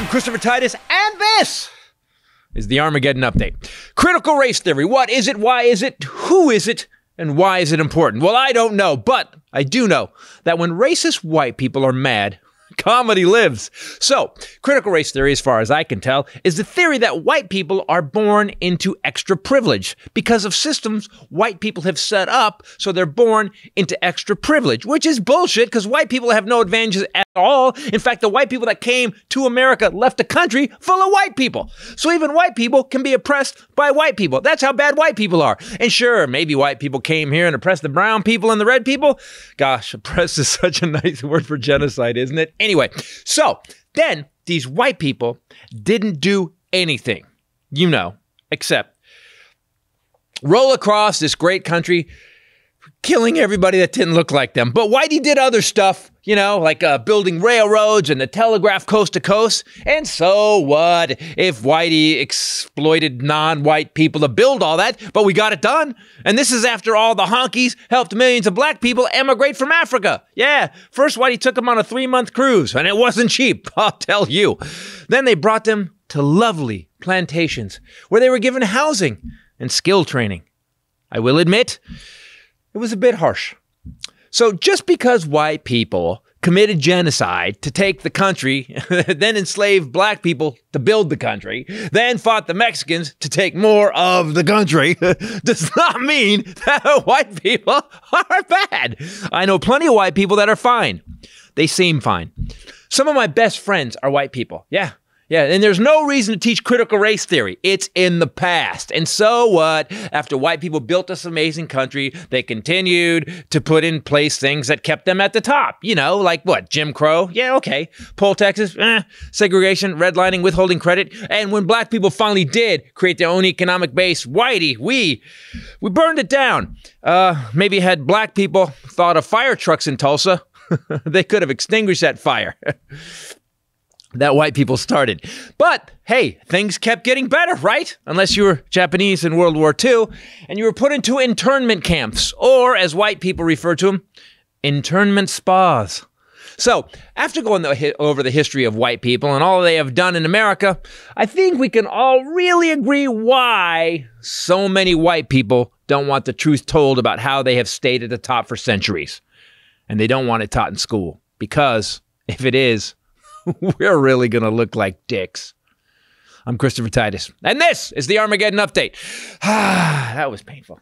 I'm Christopher Titus, and this is the Armageddon Update. Critical race theory. What is it? Why is it? Who is it? And why is it important? Well, I don't know, but I do know that when racist white people are mad, comedy lives. So, critical race theory, as far as I can tell, is the theory that white people are born into extra privilege because of systems white people have set up, so they're born into extra privilege, which is bullshit because white people have no advantages at all. In fact, the white people that came to America left a country full of white people. So even white people can be oppressed by white people. That's how bad white people are. And sure, maybe white people came here and oppressed the brown people and the red people. Gosh, oppressed is such a nice word for genocide, isn't it? Anyway, so then these white people didn't do anything, except roll across this great country, killing everybody that didn't look like them. But Whitey did other stuff, like building railroads and the telegraph coast to coast. And so what if Whitey exploited non-white people to build all that? But we got it done. And this is after all the honkies helped millions of black people emigrate from Africa. Yeah, first Whitey took them on a 3-month cruise, and it wasn't cheap, I'll tell you. Then they brought them to lovely plantations where they were given housing and skill training. I will admit, it was a bit harsh. So just because white people committed genocide to take the country, then enslaved black people to build the country, then fought the Mexicans to take more of the country, does not mean that white people are bad. I know plenty of white people that are fine. They seem fine. Some of my best friends are white people. Yeah, and there's no reason to teach critical race theory. It's in the past. And so what? After white people built this amazing country, they continued to put in place things that kept them at the top. Like what? Jim Crow? Yeah, okay. Poll taxes? Segregation, redlining, withholding credit. And when black people finally did create their own economic base, Whitey, we burned it down. Maybe had black people thought of fire trucks in Tulsa, they could have extinguished that fire that white people started. But hey, things kept getting better, right? Unless you were Japanese in World War II and you were put into internment camps, or as white people refer to them, internment spas. So after going over the history of white people and all they have done in America, I think we can all really agree why so many white people don't want the truth told about how they have stayed at the top for centuries. And they don't want it taught in school, because if it is, we're really going to look like dicks. I'm Christopher Titus, and this is the Armageddon Update. That was painful.